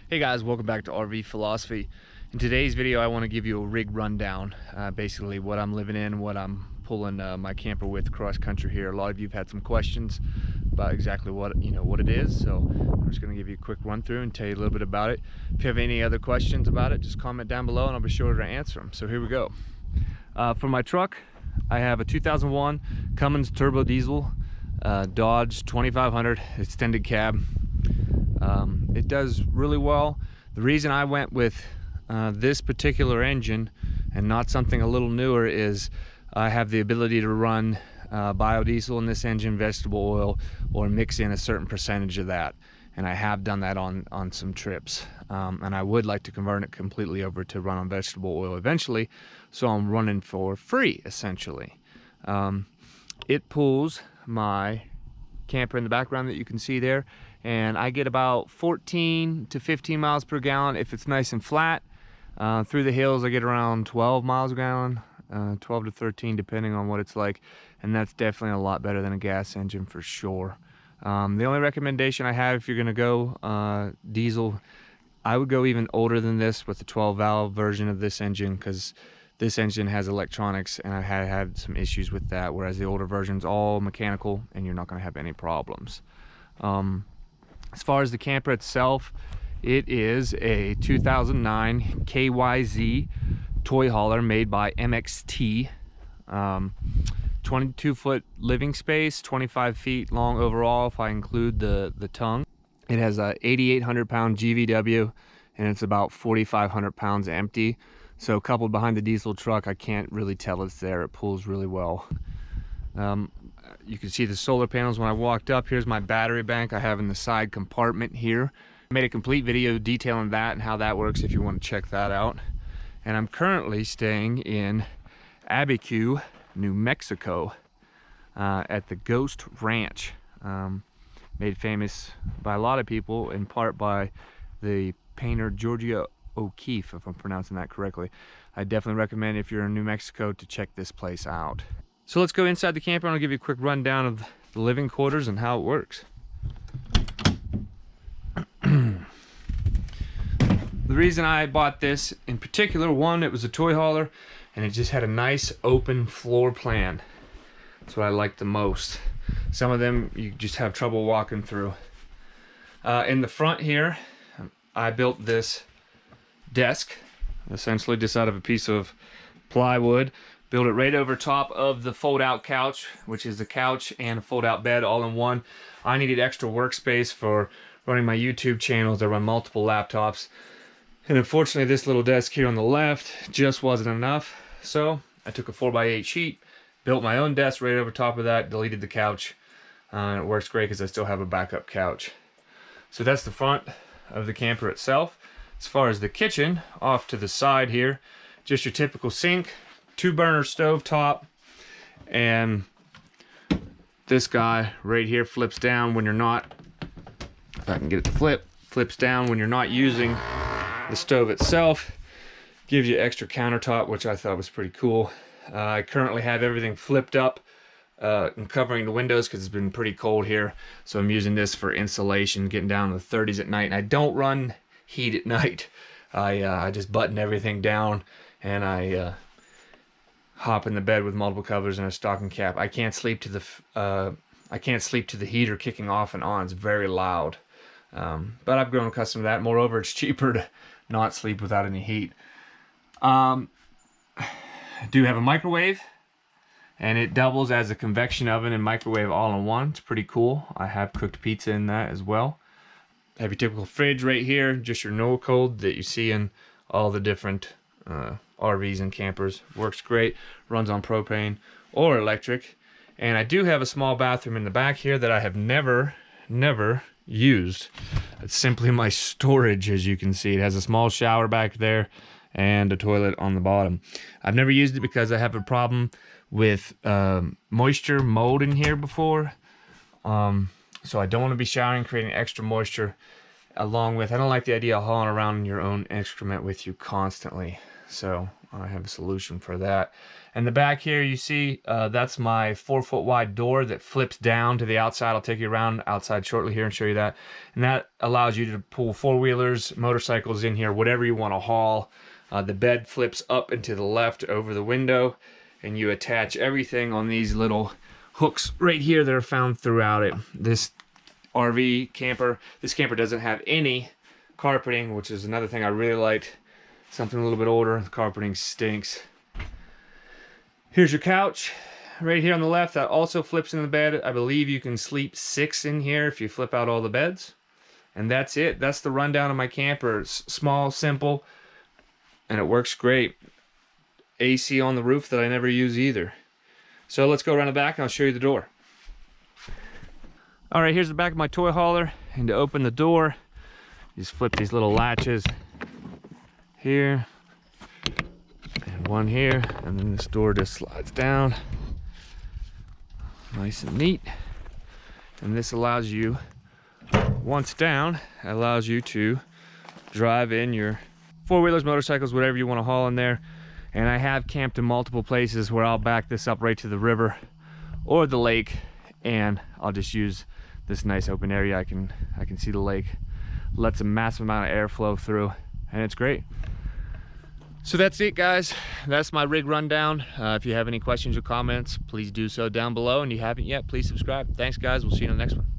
Hey guys, welcome back to RV Philosophy. In today's video, I want to give you a rig rundown. Basically what I'm living in, what I'm pulling my camper with cross country here. A lot of you have had some questions about exactly what it is, so I'm just going to give you a quick run through and tell you a little bit about it. If you have any other questions about it, just comment down below and I'll be sure to answer them. So here we go. For my truck, I have a 2001 Cummins turbo diesel Dodge 2500 extended cab. It does really well. The reason I went with this particular engine and not something a little newer is I have the ability to run biodiesel in this engine, vegetable oil, or mix in a certain percentage of that, and I have done that on some trips, and I would like to convert it completely over to run on vegetable oil eventually, so I'm running for free essentially. It pulls my camper in the background that you can see there, and I get about 14 to 15 miles per gallon if it's nice and flat. Through the hills I get around 12 miles a gallon, 12 to 13 depending on what it's like, and that's definitely a lot better than a gas engine for sure. The only recommendation I have if you're gonna go diesel, I would go even older than this with the 12 valve version of this engine, because this engine has electronics and I had some issues with that, whereas the older version's all mechanical and you're not going to have any problems. As far as the camper itself, it is a 2009 KYZ toy hauler made by MXT. 22-foot living space, 25 feet long overall if I include the tongue. It has a 8,800 pound GVW and it's about 4,500 pounds empty. So coupled behind the diesel truck, I can't really tell it's there. It pulls really well. You can see the solar panels when I walked up. Here's my battery bank I have in the side compartment here. I made a complete video detailing that and how that works if you want to check that out. And I'm currently staying in Abiquiu, New Mexico, at the Ghost Ranch. Made famous by a lot of people, in part by the painter Georgia O'Keeffe, if I'm pronouncing that correctly. I definitely recommend, if you're in New Mexico, to check this place out. So let's go inside the camper and I'll give you a quick rundown of the living quarters and how it works. The reason I bought this in particular, one, it was a toy hauler and it just had a nice open floor plan. That's what I like the most. Some of them you just have trouble walking through. In the front here, I built this desk essentially just out of a piece of plywood. Built it right over top of the fold-out couch, which is the couch and a fold-out bed all in one. I needed extra workspace for running my YouTube channels. I run multiple laptops, and unfortunately this little desk here on the left just wasn't enough, so I took a 4x8 sheet, built my own desk right over top of that, deleted the couch, and it works great because I still have a backup couch. So that's the front of the camper itself. As far as the kitchen, off to the side here, just your typical sink, 2-burner stove top, and this guy right here flips down when you're not, if I can get it to flip, flips down when you're not using the stove itself. Gives you extra countertop, which I thought was pretty cool. I currently have everything flipped up and covering the windows because it's been pretty cold here, so I'm using this for insulation, getting down to the 30s at night, and I don't run heat at night. I just button everything down and I hop in the bed with multiple covers and a stocking cap. I can't sleep to the heater kicking off and on. It's very loud, but I've grown accustomed to that. Moreover, it's cheaper to not sleep without any heat. I do have a microwave, and it doubles as a convection oven and microwave all in one. It's pretty cool. I have cooked pizza in that as well. I have your typical fridge right here, just your no cold that you see in all the different RVs and campers. Works great, runs on propane or electric. And I do have a small bathroom in the back here that I have never used. It's simply my storage, as you can see. It has a small shower back there and a toilet on the bottom. I've never used it because I have a problem with moisture, mold in here before. So I don't want to be showering, creating extra moisture, along with, I don't like the idea of hauling around your own excrement with you constantly. So I have a solution for that. And the back here, you see, that's my 4-foot wide door that flips down to the outside. I'll take you around outside shortly here and show you that. And that allows you to pull four-wheelers, motorcycles in here, whatever you want to haul. The bed flips up and to the left over the window, and you attach everything on these little hooks right here that are found throughout it. This RV camper, this camper doesn't have any carpeting, which is another thing I really liked. Something a little bit older, the carpeting stinks. Here's your couch right here on the left that also flips in the bed. I believe you can sleep 6 in here if you flip out all the beds. And that's it. That's the rundown of my camper. It's small, simple, and it works great. AC on the roof that I never use either. So let's go around the back and I'll show you the door. All right, here's the back of my toy hauler. And to open the door, you just flip these little latches here and one here, and then this door just slides down nice and neat. And this allows you, once down, allows you to drive in your four-wheelers, motorcycles, whatever you want to haul in there. And I have camped in multiple places where I'll back this up right to the river or the lake, and I'll just use this nice open area. I can see the lake, lets a massive amount of air flow through, and it's great. So that's it, guys. That's my rig rundown. If you have any questions or comments, please do so down below. And if you haven't yet, please subscribe. Thanks, guys. We'll see you in the next one.